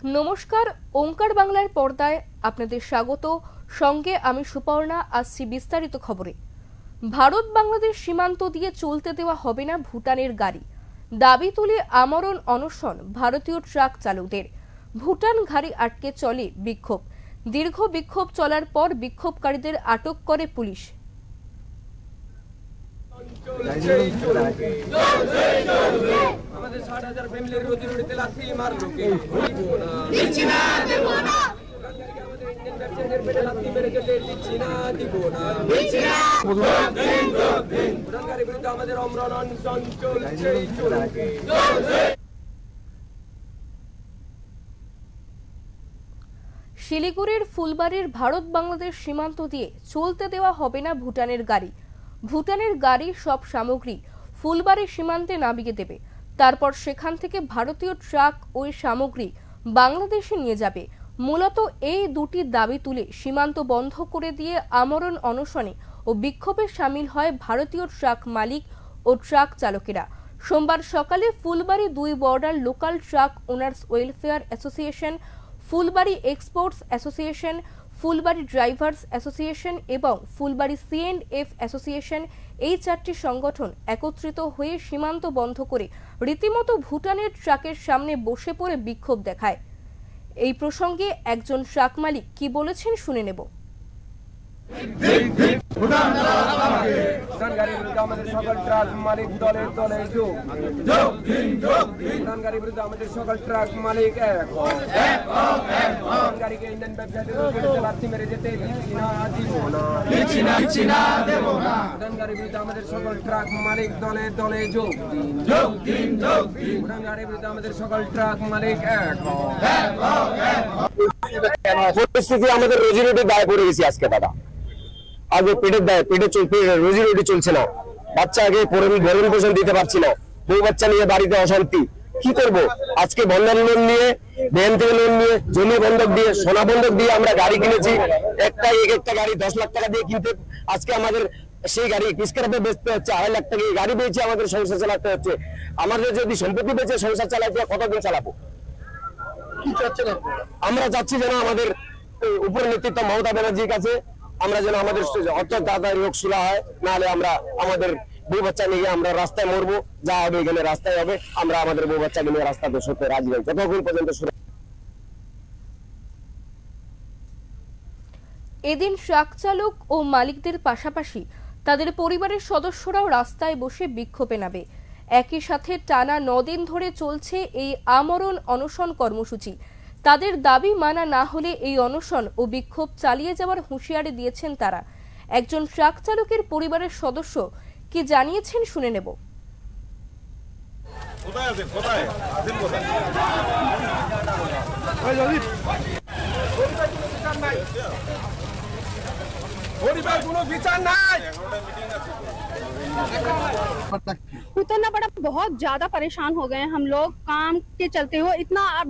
নমস্কার, ওঙ্কার বাংলার পর্দায় আপনাদের স্বাগত। সঙ্গে আমি সুপর্ণা। আসছি বিস্তারিত খবরে। ভারত বাংলাদেশ সীমান্ত দিয়ে চলতে দেওয়া হবে না ভুটানের গাড়ি, দাবি তুলে আমরণ অনশন ভারতীয় ট্রাক চালকদের। ভুটান গাড়ি আটকে চলে বিক্ষোভ। দীর্ঘ বিক্ষোভ চলার পর বিক্ষোভকারীদের আটক করে পুলিশ। শিলিগুড়ির ফুলবাড়ির ভারত বাংলাদেশ সীমান্ত দিয়ে চলতে দেওয়া হবে না ভুটানের গাড়ি। ভুটানের গাড়ি সব সামগ্রী ফুলবাড়ি সীমান্তে নামিয়ে দেবে, তারপর সেখান থেকে ভারতীয় ট্রাক ওই সামগ্রী বাংলাদেশে নিয়ে যাবে। মূলত এই দুটি দাবি তুলে সীমান্ত বন্ধ করে দিয়ে আমরণ অনশনে ও বিক্ষোভে সামিল হয় ভারতীয় ট্রাক মালিক ও ট্রাক চালকেরা। সোমবার সকালে Phulbari 2 border local truck owners welfare association, Phulbari exports association, Phulbari drivers association এবং ফুলবাড়ি C&F অ্যাসোসিয়েশন, এই 4টি সংগঠন একত্রিত হয়ে সীমান্ত বন্ধ করে রীতিমতো ভুটানের ট্রাকের সামনে বসে পড়ে বিক্ষোভ দেখায়। এই প্রসঙ্গে একজন ট্রাক মালিক কি বলেছেন শুনে নেব। সকল ট্রাক মালিক দলে দলে যোগ বিরুদ্ধে আমাদের সকল ট্রাক মালিক গাড়িকে ইন্ডিয়ান ব্যবসায়ীদের লাথি মেরে যেতে দিচ্ছি না, দিব না, বিরুদ্ধে আমাদের সকল ট্রাক মালিক দলে দলে যোগ দিন। গাড়ির বিরুদ্ধে আমাদের সকল ট্রাক মালিক পরিস্থিতি আমাদের রোজি রুটি দায় পড়ে গেছি আজকে দাদা। আগে পেটে রোজি রুটি চলছে না, বাচ্চা আগে ভরণ পোষণ দিতে পারছি না, বউ বাচ্চা নিয়ে বাড়িতে অশান্তি। কি করব? আজকে বন্ধন লোন নিয়ে, ব্যাংক থেকে লোন নিয়ে, জমি বন্ধক দিয়ে, সোনা বন্ধক দিয়ে আমরা গাড়ি কিনেছি। একটা গাড়ি 10 লাখ টাকা দিয়ে কিনতে আজকে আমাদের সেই গাড়ি কিস্কারাপে বেচতে হচ্ছে। 2.5 লাখ টাকা গাড়ি বেচে আমাদের সংসার চালাতে হচ্ছে। আমাদের যদি সম্পত্তি বেচে সংসার চালাতে কতদিন চালাবো? কি চাচ্ছেন? আমরা চাচ্ছি যেন আমাদের উপর নেতৃত্ব মমতা ব্যানার্জির কাছে আমরা যেন আমাদের অর্থাৎ তাড়াতাড়ি রোগ সুরা হয়, নাহলে আমরা আমাদের বউ বাচ্চা নিয়ে আমরা রাস্তায় মরবো। যা হবে এখানে রাস্তায় হবে, আমরা আমাদের বউ বাচ্চাকে নিয়ে রাস্তাতে সরতে রাজি নই যতক্ষণ পর্যন্ত। এদিন ট্রাক চালক ও মালিকদের পাশাপাশি তাদের পরিবারের সদস্যরাও রাস্তায় বসে বিক্ষোভে নামে। একই সাথে টানা 9 দিন ধরে চলছে এই আমরণ অনশন কর্মসূচি। তাদের দাবি মানা না হলে এই অনশন ও বিক্ষোভ চালিয়ে যাওয়ার হুঁশিয়ারি দিয়েছেন তারা। একজন ট্রাক চালকের পরিবারের সদস্য কি জানিয়েছেন শুনে নেব। उतना बड़ा बहुत ज्यादा परेशान हो गए हैं हम लोग। काम के चलते हुए इतना अप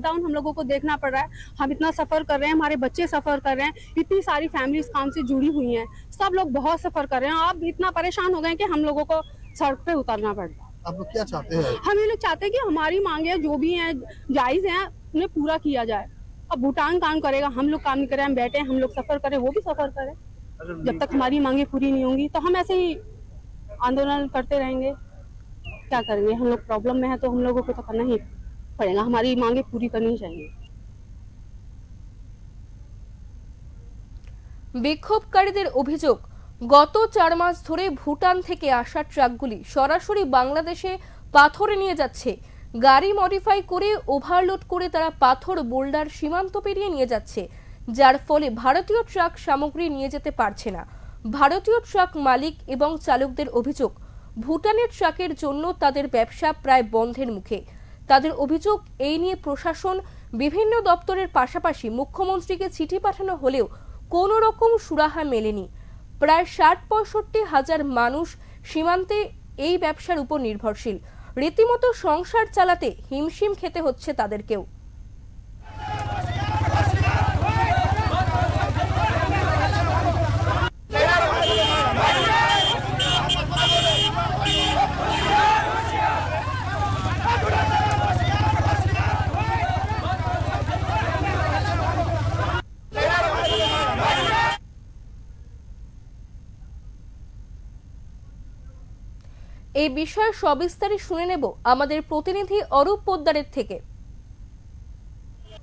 डाउन हम लोगों को देखना पड़ रहा है। हम इतना सफर कर रहे हैं, हमारे बच्चे सफर कर रहे हैं, इतनी सारी फैमिली इस काम से जुड़ी हुई हैं, सब लोग बहुत सफर कर रहे हैं। अब इतना परेशान हो गए कि हम लोगों को सड़क पे उतरना पड़ रहा है। आप लोग क्या चाहते हैं? हम ये लोग चाहते हैं कि हमारी मांगे जो भी हैं जायज हैं उन्हें पूरा किया जाए। अब भूटान काम करेगा, हम लोग काम नहीं करें, हम बैठे हम लोग सफर करें, वो भी सफर करें। जब तक हमारी मांगे पूरी नहीं होंगी तो हम ऐसे ही आंदोलन करते रहेंगे। क्या करेंगे? हम लोग प्रॉब्लम में है तो हम लोगों को तो करना ही पड़ेगा, हमारी मांगे पूरी करनी चाहिए। বিক্ষোভকারীদের অভিযোগ, গত 4 মাস ধরে ভুটান থেকে আসা ট্রাকগুলি সরাসরি বাংলাদেশে পাথর নিয়ে যাচ্ছে। গাড়ি মডিফাই করে ওভারলোড করে তারা পাথর বোল্ডার সীমান্ত পেরিয়ে নিয়ে যাচ্ছে, যার ফলে ভারতীয় ট্রাক সামগ্রী নিয়ে যেতে পারছে না। ভারতীয় ট্রাক মালিক এবং চালকদের অভিযোগ, ভুটানের ট্রাকের জন্য তাদের ব্যবসা প্রায় বন্ধের মুখে। তাদের অভিযোগ, এই নিয়ে প্রশাসন বিভিন্ন দপ্তরের পাশাপাশি মুখ্যমন্ত্রীকে চিঠি পাঠানো হলেও কোনো রকম সুরাহা মেলেনি। প্রায় 60-65 হাজার মানুষ সীমান্তে এই ব্যবসার উপর নির্ভরশীল। রীতিমতো সংসার চালাতে হিমশিম খেতে হচ্ছে তাদেরকেও। এই বিষয়ে সবিস্তারে শুনে নেব আমাদের প্রতিনিধি অরূপ পোদ্দারের থেকে।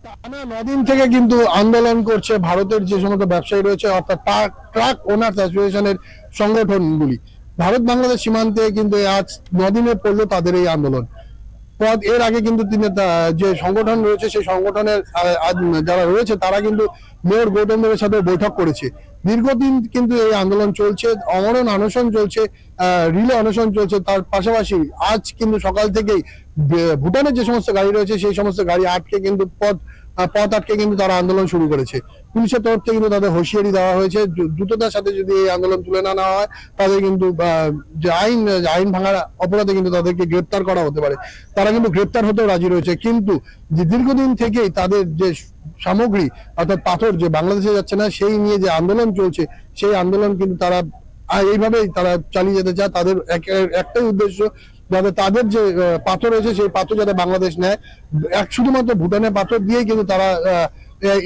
টানা 9 দিন থেকে কিন্তু আন্দোলন করছে ভারতের যে সমস্ত ব্যবসায়ী রয়েছে, অর্থাৎ ট্রাক ওনার্স অ্যাসোসিয়েশনের সংগঠনগুলি। ভারত বাংলাদেশ সীমান্তে কিন্তু আজ 9 দিনে পড়লো তাদের এই আন্দোলন। এর আগে কিন্তু যে সংগঠন রয়েছে সেই সংগঠনের যারা রয়েছে তারা কিন্তু মেয়র গৌতম দেবের সাথে বৈঠক করেছে। দীর্ঘদিন কিন্তু এই আন্দোলন চলছে, অমরণ অনশন চলছে, রিলে অনশন চলছে। তার পাশাপাশি আজ কিন্তু সকাল থেকেই ভুটানের যে সমস্ত গাড়ি রয়েছে সেই সমস্ত গাড়ি আটকে কিন্তু পথ আটকে কিন্তু তারা আন্দোলন শুরু করেছে। পুলিশের তরফ থেকে কিন্তু তাদের হুঁশিয়ারি দেওয়া হয়েছে, দ্রুততার সাথে যদি এই আন্দোলন তুলে না নেওয়া হয় তাদের কিন্তু যে আইন ভাঙার অপরাধে কিন্তু তাদেরকে গ্রেপ্তার করা হতে পারে। তারা কিন্তু গ্রেপ্তার হতেও রাজি রয়েছে। কিন্তু যে দীর্ঘদিন থেকেই তাদের যে সামগ্রী অর্থাৎ পাথর যে বাংলাদেশে যাচ্ছে না সেই নিয়ে যে আন্দোলন চলছে, সেই আন্দোলন কিন্তু তারা এইভাবেই তারা চালিয়ে যেতে চায়। তাদের একটাই উদ্দেশ্য, যাতে তাদের যে পাথর রয়েছে সেই পাথর যাতে বাংলাদেশ নেয়। শুধুমাত্র ভুটানের পাথর দিয়েই কিন্তু তারা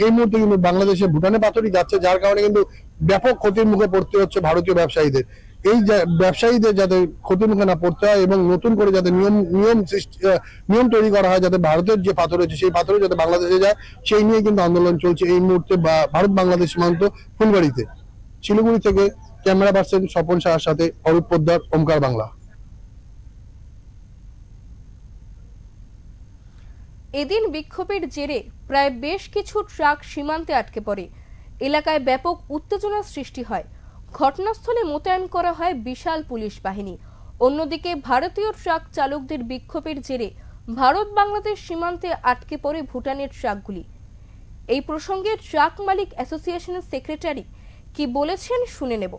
এই মুহূর্তে কিন্তু বাংলাদেশে ভুটানের পাথরই যাচ্ছে, যার কারণে কিন্তু ব্যাপক ক্ষতির মুখে পড়তে হচ্ছে ভারতীয় ব্যবসায়ীদের। এই ব্যবসায়ীদের যাতে ক্ষতির মুখে না পড়তে হয় এবং নতুন করে যাতে নিয়ম তৈরি করা হয়, যাতে ভারতের যে পাথর রয়েছে সেই পাথরও যাতে বাংলাদেশে যায়, সেই নিয়ে কিন্তু আন্দোলন চলছে এই মুহূর্তে ভারত বাংলাদেশ সীমান্ত ফুলবাড়িতে। শিলিগুড়ি থেকে ক্যামেরা পার্সন স্বপন সাহার সাথে অরূপ পোদ্দার, ওমকার বাংলা। এদিন বিক্ষোভের জেরে প্রায় বেশ কিছু ট্রাক সীমান্তে আটকে পড়ে। এলাকায় ব্যাপক উত্তেজনা সৃষ্টি হয়। ঘটনাস্থলে মোতায়েন করা হয় বিশাল পুলিশ বাহিনী। অন্যদিকে ভারতীয় ট্রাক চালকদের বিক্ষোভের জেরে ভারত বাংলাদেশ সীমান্তে আটকে পড়ে ভুটানের ট্রাকগুলি। এই প্রসঙ্গে ট্রাক মালিক অ্যাসোসিয়েশনের সেক্রেটারি কি বলেছেন শুনে নেব।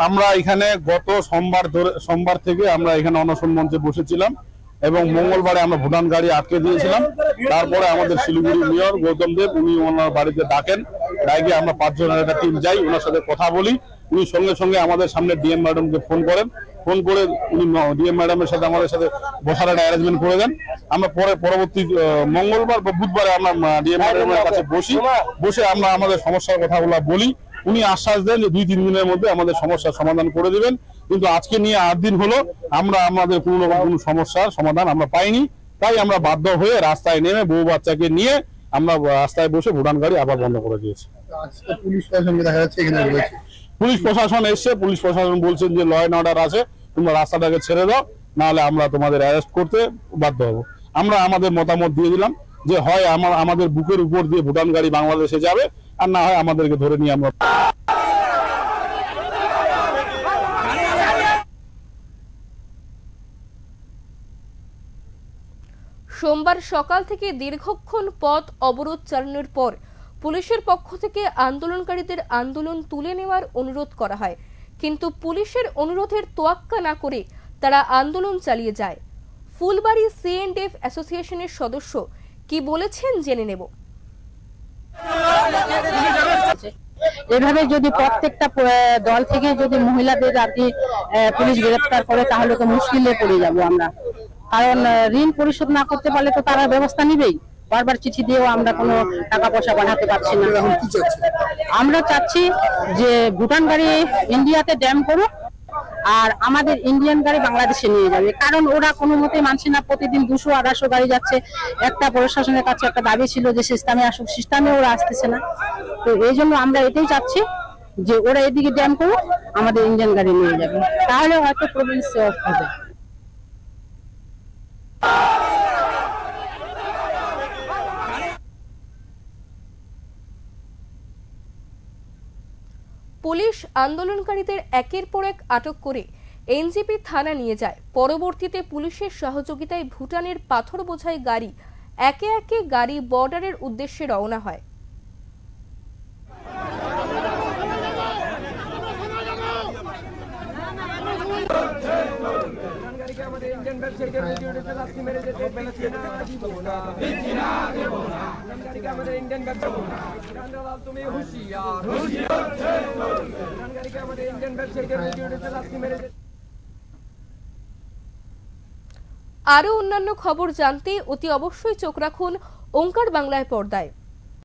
আমরা এখানে গত সোমবার থেকে আমরা এখানে অনশন মঞ্চে বসেছিলাম এবং মঙ্গলবারে আমরা ভুটান গাড়ি আটকে দিয়েছিলাম। তারপরে আমাদের শিলিগুড়ি মেয়র গৌতম দেব উনি ওনার বাড়িতে ডাকেন, ডাকে আমরা 5 জনের একটা টিম যাই, ওনার সাথে কথা বলি। উনি সঙ্গে সঙ্গে আমাদের সামনে ডিএম ম্যাডামকে ফোন করেন। ফোন করে উনি ডিএম ম্যাডামের সাথে আমাদের সাথে বসার একটা অ্যারেঞ্জমেন্ট করে দেন। আমরা পরবর্তী মঙ্গলবার বা বুধবারে আমরা ডিএম ম্যাডামের কাছে বসে আমরা আমাদের সমস্যার কথাগুলো বলি। উনি আশ্বাস দেন যে 2-3 দিনের মধ্যে আমাদের সমস্যার সমাধান করে দিবেন। কিন্তু আজকে নিয়ে 8 দিন হলো আমরা আমাদের কোনো সমস্যার সমাধান আমরা পাইনি। তাই আমরা বাধ্য হয়ে রাস্তায় নেমে বউ বাচ্চাকে নিয়ে আমরা রাস্তায় বসে ভুটান গাড়ি আবার বন্ধ করে দিয়েছি। পুলিশ প্রশাসন এসছে, পুলিশ প্রশাসন বলছেন যে ল অ্যান্ড অর্ডার আছে, তোমরা রাস্তাটাকে ছেড়ে দাও, নাহলে আমরা তোমাদের অ্যারেস্ট করতে বাধ্য হবো। আমরা আমাদের মতামত দিয়ে দিলাম যে হয় আমাদের বুকের উপর দিয়ে ভুটান গাড়ি বাংলাদেশে যাবে, আর না হয় আমাদেরকে ধরে নিয়ে আমরা। সোমবার সকাল থেকে দীর্ঘক্ষণ পথ অবরোধ চালানোর পর পুলিশের পক্ষ থেকে আন্দোলনকারীদের আন্দোলন তুলে নেওয়ার অনুরোধ করা হয়, কিন্তু পুলিশের অনুরোধের তোয়াক্কা না করে তারা আন্দোলন চালিয়ে যায়। ফুলবাড়ি C&F অ্যাসোসিয়েশনের সদস্য কি বলেছেন জেনে নেব। এভাবে যদি প্রত্যেকটা দল থেকে যদি মহিলাদের আর কি পুলিশ গ্রেফতার করে তাহলে তো মুশকিলে পড়ে যাব আমরা। কারণ ঋণ পরিশোধ না করতে পারলে তো তারা ব্যবস্থা নিবেই। বারবার চিঠি দিয়েও আমরা কোনো টাকা পয়সা পাঠাতে পারছি না। আমরা চাচ্ছি যে ভুটান গাড়ি ইন্ডিয়াতে ড্যাম করুক আর আমাদের ইন্ডিয়ান গাড়ি বাংলাদেশে নিয়ে যাবে। কারণ ওরা কোনো মতে মানছে না, প্রতিদিন 200-250 গাড়ি যাচ্ছে। একটা প্রশাসনের কাছে একটা দাবি ছিল যে সিস্টেমে আসুক, সিস্টেমে ওরা আসতেছে না। তো এই জন্য আমরা এটাই চাচ্ছি যে ওরা এদিকে ড্যাম করুক, আমাদের ইন্ডিয়ান গাড়ি নিয়ে যাবে, তাহলে হয়তো প্রবলেম সলভ হবে। পুলিশ আন্দোলনকারীদের একের পর এক আটক করে এনজিপি থানা নিয়ে যায়। পরবর্তীতে পুলিশের সহযোগিতায় ভুটানের পাথর বোঝাই গাড়ি একে একে গাড়ি বর্ডারের উদ্দেশ্যে রওনা হয়। আরও অন্যান্য খবর জানতে অতি অবশ্যই চোখ রাখুন ওঙ্কার বাংলায় পর্দায়।